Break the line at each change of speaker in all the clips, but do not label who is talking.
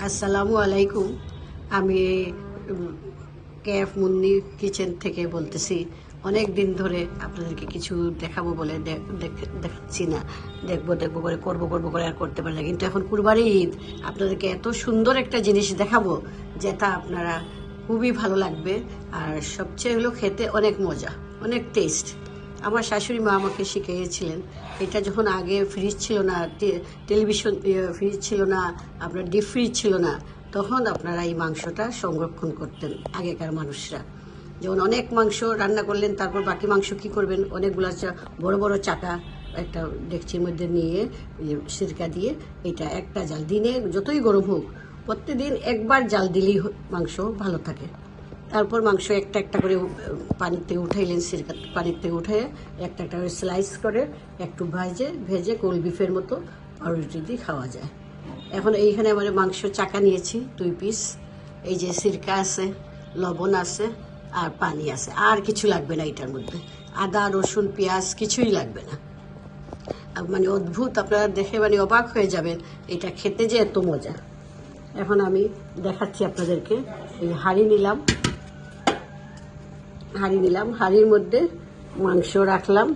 আসসালামু আলাইকুম। আমি কেএফ মুন্নি কিচেন থেকে বলতেছি। অনেক দিন ধরে আপনাদেরকে কিছু দেখাবো বলে দেখাচ্ছি না, দেখবো করে করবো করে আর করতে পারি না। কিন্তু এখন কুরবানি ঈদ, আপনাদেরকে এত সুন্দর একটা জিনিস দেখাবো যেটা আপনারা খুবই ভালো লাগবে। আর সবচেয়ে হলো খেতে অনেক মজা, অনেক টেস্ট। আমার শাশুড়ি মা আমাকে শিখিয়েছিলেন। এটা যখন আগে ফ্রিজ ছিল না, টেলিভিশন ফ্রিজ ছিল না, আপনার ডিপ ফ্রিজ ছিল না, তখন আপনারা এই মাংসটা সংরক্ষণ করতেন আগেকার মানুষরা। যেমন অনেক মাংস রান্না করলেন, তারপর বাকি মাংস কি করবেন, অনেকগুলো বড় বড় চাকা একটা ডেকচির মধ্যে নিয়ে সিরকা দিয়ে এটা একটা জাল, দিনে যতই গরম হোক প্রত্যেকদিন একবার জাল দিলেই মাংস ভালো থাকে। তারপর মাংস একটা একটা করে পানির থেকে উঠাইলেন, সিরকা পানির থেকে উঠে একটা একটা করে স্লাইস করে একটু ভেজে কোল বিফের মতো পাউরুটি দিয়ে খাওয়া যায়। এখন এইখানে আমার মাংস চাকা নিয়েছি 2 পিস। এই যে সিরকা আছে, লবণ আছে, আর পানি আছে, আর কিছু লাগবে না এটার মধ্যে। আদা রসুন পেঁয়াজ কিছুই লাগবে না। মানে অদ্ভুত, আপনারা দেখে মানে অবাক হয়ে যাবেন এটা খেতে যে এত মজা। এখন আমি দেখাচ্ছি আপনাদেরকে। এই হাঁড়ি নিলাম, হাঁড়ির মধ্যে মাংস রাখলাম।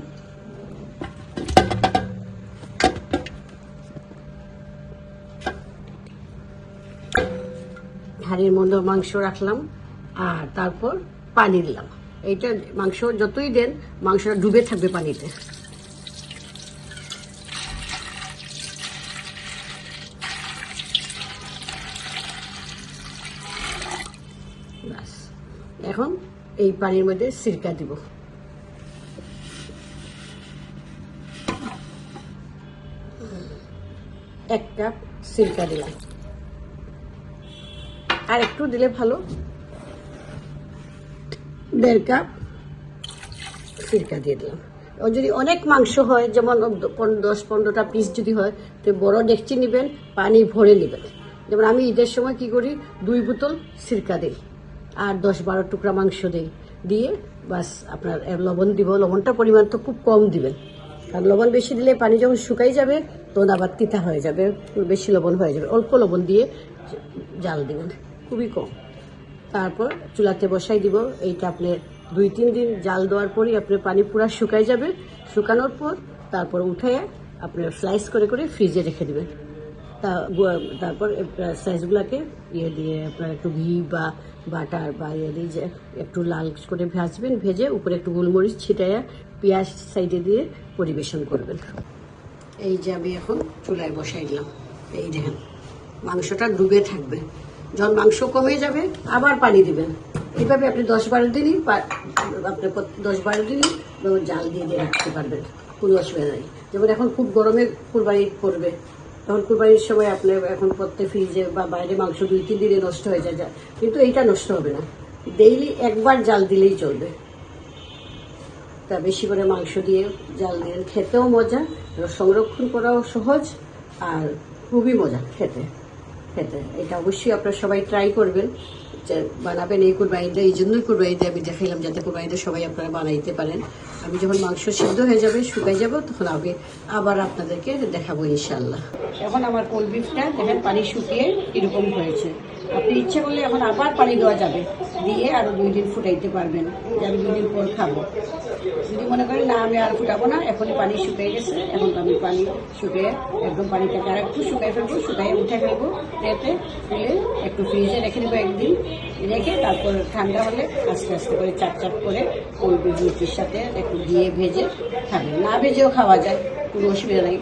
হাঁড়ির মধ্যে মাংস রাখলাম আর তারপর পানি দিলাম। এইটা মাংস যতই দেন মাংসটা ডুবে থাকবে পানিতে। ব্যাস, এখন এই পানির মধ্যে সিরকা দিব। 1 কাপ সিরকা দিলাম, আর একটু দিলে ভালো। 1.5 কাপ সিরকা দিয়ে দিলাম। ও যদি অনেক মাংস হয়, যেমন 10-15টা পিস যদি হয়, তো বড় ডেকচি নেবেন, পানি ভরে নেবেন। যেমন আমি ঈদের সময় কি করি, 2 বোতল সিরকা দিই আর 10-12 টুকরা মাংস দিই, দিয়ে বাস আপনার লবণ দিব। লবণটা পরিমাণ তো খুব কম দিবেন, কারণ লবণ বেশি দিলে পানি যখন শুকাই যাবে তখন আবার তিতা হয়ে যাবে, বেশি লবণ হয়ে যাবে। অল্প লবণ দিয়ে জাল দিবেন, খুবই কম। তারপর চুলাতে বসাই দিব। এইটা আপনি 2-3 দিন জাল দেওয়ার পরই আপনার পানি পুরো শুকাই যাবে। শুকানোর পর তারপর উঠে আপনি স্লাইস করে করে ফ্রিজে রেখে দেবেন। তারপর স্লাইসগুলোকে দিয়ে আপনার একটু ঘি বা বাটার বা দিয়ে যে একটু লাল করে ভাজবেন, ভেজে উপরে একটু গোলমরিচ ছিটাইয়া পেঁয়াজ সাইডে দিয়ে পরিবেশন করবেন। এই যে আমি এখন চুলায় বসাই দিলাম। এই দেখেন মাংসটা ডুবে থাকবে। যখন মাংস কমে যাবে আবার পানি দিবেন। এইভাবে আপনি 10-12 দিনই আপনি 10-12 দিনই জাল দিয়ে রাখতে পারবেন, কোনো অসুবিধা নেই। যেমন এখন খুব গরমে কুরবানি পড়বে, তখন কুরবানির সময় আপনি এখন প্রত্যেক ফ্রিজে বা বাইরে মাংস 2-3 দিনে নষ্ট হয়ে যায়, কিন্তু এইটা নষ্ট হবে না। ডেইলি একবার জাল দিলেই চলবে। তা বেশি করে মাংস দিয়ে জাল দিয়ে খেতেও মজা, সংরক্ষণ করাও সহজ, আর খুবই মজা খেতে। এটা অবশ্যই আপনারা সবাই ট্রাই করবেন, বানাবেন এই কুরবানিতে। এই জন্যই কুরবানিতে আমি দেখাইলাম, যাতে কুরবানিতে সবাই আপনারা বানাইতে পারেন। আমি যখন মাংস সিদ্ধ হয়ে যাবে, শুকাই যাব, তখন আমি আবার আপনাদেরকে দেখাবো ইনশাল্লাহ। এখন আমার কোল্ড বিফটা দেখেন পানি শুকিয়ে এরকম হয়েছে। আপনি ইচ্ছে করলে এখন আবার পানি দেওয়া যাবে, দিয়ে আরো 2 দিন ফুটাইতে পারবেন, যে আমি 2 দিন পর খাবো। যদি মনে করেন না আমি আর ফুটাবো না, এখনই পানি শুকিয়ে গেছে, এখন আমি পানি শুকিয়ে একদম পানিটাকে আর একটু শুকাই ফেলবো, শুকাইয়ে উঠে ফেলবো, এতে ফেলে একটু ফ্রিজে রেখে দেবো 1 দিন, রেখে তারপর ঠান্ডা হলে আস্তে আস্তে করে চাপ করে কোল্ড বিফ রুটির সাথে একটু দিয়ে ভেজে খাবেন। না ভেজেও খাওয়া যায়, কোনো অসুবিধা নেই।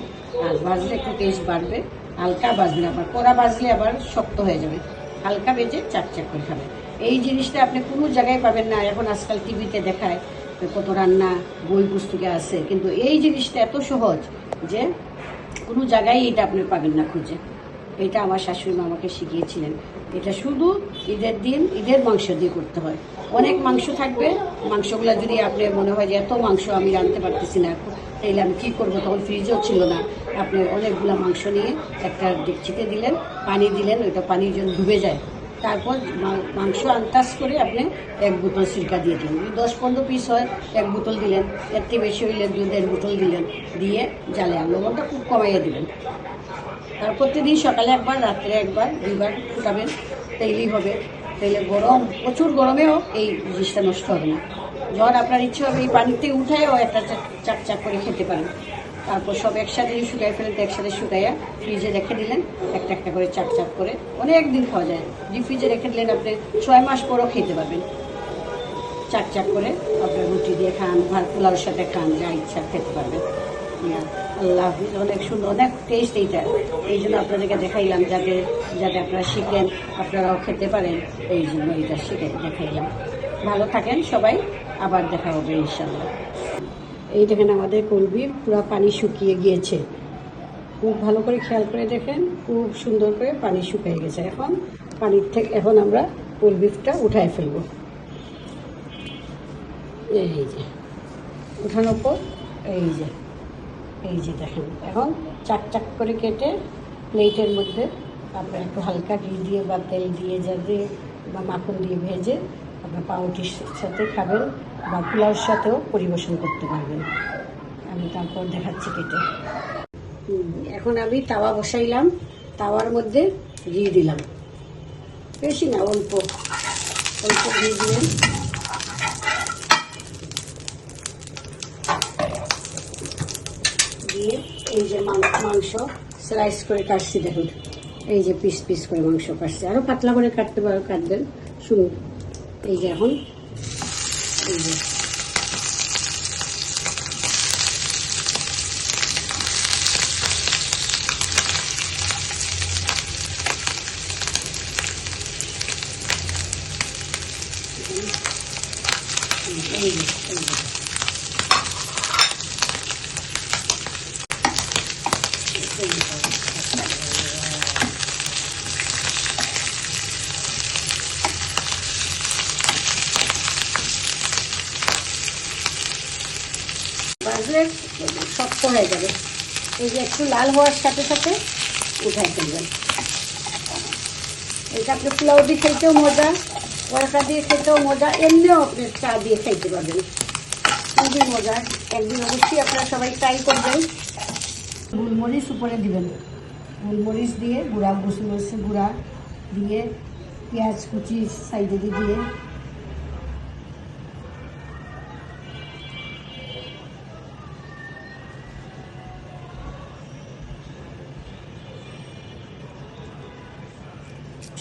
আর ভাজলে একটু টেস্ট বাড়বে। হালকা ভাজলে, আবার কড়া ভাজলে আবার শক্ত হয়ে যাবে। হালকা ভেজে চাক করে খাবেন। এই জিনিসটা আপনি কোনো জায়গায় পাবেন না। এখন আজকাল টিভিতে দেখায় কত রান্না, বই পুস্তকে আছে, কিন্তু এই জিনিসটা এত সহজ যে কোনো জায়গায় এটা আপনি পাবেন না খুঁজে। এটা আমার শাশুড়ি মা আমাকে শিখিয়েছিলেন। এটা শুধু ঈদের দিন ঈদের মাংস দিয়ে করতে হয়। অনেক মাংস থাকবে, মাংসগুলো যদি আপনি মনে হয় যে এত মাংস আমি রাঁধতে পারতেছি না, তাইলে আমি কী করবো, তখন ফ্রিজেও ছিল না, আপনি অনেকগুলো মাংস নিয়ে একটা ডেকচিতে দিলেন, পানি দিলেন, ওইটা পানি যেন ডুবে যায়, তারপর মাংস আন্দাজ করে আপনি 1 বোতল সিরকা দিয়ে দিলেন। যদি 10-15 পিস হয় 1 বোতল দিলেন, এর থেকে বেশি হইলে 2-1.5 বোতল দিলেন, দিয়ে জ্বালে লবণটা খুব কমাইয়ে দিবেন। আর প্রতিদিন সকালে একবার, রাত্রে একবার, 2বার ফুটাবেন, তেলেই হবে। তেলে গরম, প্রচুর গরমেও এই জিনিসটা নষ্ট হবে না। যখন আপনার ইচ্ছে হবে এই পানিতে উঠায়ও একটা চাক করে খেতে পারেন। তারপর সব একসাথে শুকাই ফেলেন, তো একসাথে শুকাইয়া ফ্রিজে রেখে দিলেন, একটা একটা করে চাক করে অনেক দিন খাওয়া যায়। ডিপ ফ্রিজে রেখে দিলেন, আপনি 6 মাস পরও খেতে পারবেন। চাক করে আপনার রুটি দিয়ে খান, ভাত পোলাওর সাথে খান, যা ইচ্ছা খেতে পারবেন। আল্লাহ হাফিজ। অনেক সুন্দর, অনেক টেস্ট এইটা। এই জন্য আপনাদেরকে দেখাইলাম, যাতে আপনারা শিখেন, আপনারাও খেতে পারেন। এই জন্য এটা দেখাইলাম। ভালো থাকেন সবাই, আবার দেখা হবে ইনশাল্লাহ। এই দেখেন আমাদের কলবি পুরো পানি শুকিয়ে গিয়েছে। খুব ভালো করে খেয়াল করে দেখেন, খুব সুন্দর করে পানি শুকিয়ে গেছে। এখন আমরা কলবিটা উঠায় ফেলব। এই যে উঠানোর পর এই যে দেখেন, এখন চাক করে কেটে প্লেটের মধ্যে আপনার একটু হালকা ঘি দিয়ে বা তেল দিয়ে যাতে বা মাখন দিয়ে ভেজে আপনার পাউরুটির সাথে খাবেন বা পোলাওর সাথেও পরিবেশন করতে পারবেন। আমি তারপর দেখাচ্ছি কেটে। এখন আমি তাওয়া বসাইলাম, তাওয়ার মধ্যে ঘি দিলাম, বেশি না, অল্প ঘি দিলেন। দিয়ে এই যে মাংস স্লাইস করে কাটছি, দেখুন এই যে পিস করে মাংস কাটছি। আরও পাতলা করে কাটবেন। শুনুন, এই যে এখন এই যে বাজলে শক্ত হয়ে যাবে। এই যে একটু লাল হওয়ার সাথে সাথে উঠাই ফেলবেন। এটা আপনি পোলাও দিয়ে খেতেও মজা, পরোটা দিয়ে খেতেও মজা, এমনিও আপনি চা দিয়ে খাইতে পারবেন, খুবই মজা। একদিন অবশ্যই আপনারা সবাই ট্রাই করবেন। গোলমরিচ উপরে দিবেন, গোলমরিচ দিয়ে গোলমরিচের গুঁড়া দিয়ে, পেঁয়াজ কুচি সাইডে দিয়ে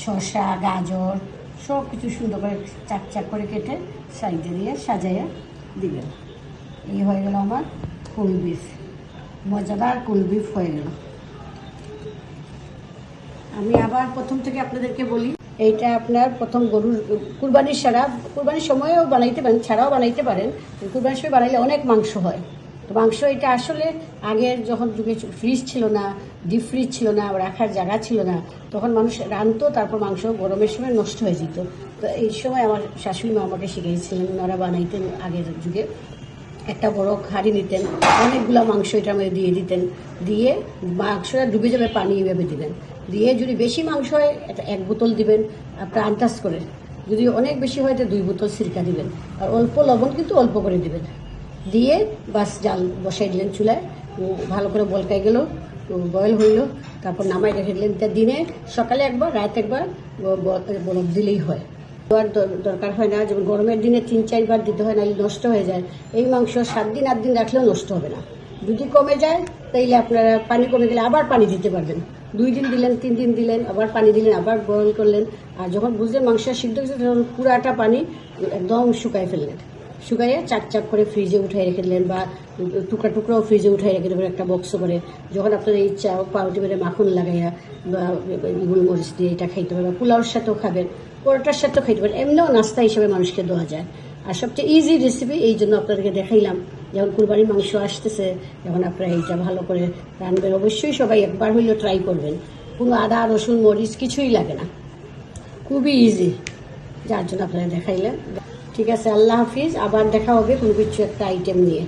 শসা, গাজর সব কিছু সুন্দর করে চাক করে কেটে সাইডে দিয়ে সাজাইয়া দিবেন। এই হয়ে গেল আমার কোল্ড বিফ, মজাদার কোল্ড বিফ হয়ে গেল। আমি আবার প্রথম থেকে আপনাদেরকে বলি, এইটা আপনার প্রথম গরুর কুরবানির সময়ও বানাইতে পারেন, ছাড়াও বানাইতে পারেন। কুরবানির সময় বানাইলে অনেক মাংস হয়। তো মাংস এটা আসলে আগের যখন যুগে ফ্রিজ ছিল না, ডিপ ফ্রিজ ছিল না, রাখার জায়গা ছিল না, তখন মানুষ রাঁধতো, তারপর মাংস গরমের সময় নষ্ট হয়ে যেত। তো এই সময় আমার শাশুড়ি মা আমাকে শিখিয়েছিলেন, ওনারা বানাইতেন আগের যুগে। একটা বড় হাঁড়ি নিতেন, অনেকগুলো মাংস এটার মধ্যে দিয়ে দিতেন, দিয়ে মাংসটা ডুবে যাবে পানি এভাবে দিবেন, দিয়ে যদি বেশি মাংস হয় 1 বোতল দিবেন আপনার আন্দাজ করে, যদি অনেক বেশি হয় তো 2 বোতল সিরকা দিবেন, আর অল্প লবণ কিন্তু অল্প করে দিবেন, দিয়ে বাস জাল বসাই দিলেন চুলায়, ভালো করে বলকাই গেল, বয়েল হইল, তারপর নামাই রেখে দিলেন। দিনে সকালে একবার, রাত একবার বরফ দিলেই হয়, দেওয়ার দরকার হয় না। যেমন গরমের দিনে 3-4 বার দিতে হয়, নাহলে নষ্ট হয়ে যায়। এই মাংস 7 দিন 8 দিন রাখলেও নষ্ট হবে না। যদি কমে যায় তাইলে আপনারা পানি কমে গেলে আবার পানি দিতে পারবেন। 2 দিন দিলেন, 3 দিন দিলেন, আবার পানি দিলেন, আবার বয়েল করলেন। আর যখন বুঝলেন মাংস সিদ্ধ হয়েছে তখন পুরাটা পানি একদম শুকাই ফেললেন। শুকাইয়ে চাক করে ফ্রিজে উঠাই রেখে দিলেন, বা টুকরাও ফ্রিজে উঠাই রেখে দেবেন একটা বক্স করে। যখন আপনাদের ইচ্ছা পাউরুটি মেরে মাখন লাগাইয়া বা গোলমরিচ দিয়ে এটা খাইতে পারবেন, পোলাওর সাথেও খাবেন, পরোটার সাথেও খাইতে পারেন, এমনিও নাস্তা হিসেবে মানুষকে দেওয়া যায়। আর সবচেয়ে ইজি রেসিপি, এই জন্য আপনাদেরকে দেখাইলাম। যেমন কুরবানির মাংস আসতেছে, যখন আপনারা এইটা ভালো করে রান্নবেন, অবশ্যই সবাই একবার হইলেও ট্রাই করবেন। কোনো আদা রসুন মরিচ কিছুই লাগে না, খুবই ইজি, যার জন্য আপনারা দেখাইলেন। ঠিক আছে, আল্লাহ হাফিজ। আবার দেখা হবে কোনো কিছু একটা আইটেম নিয়ে।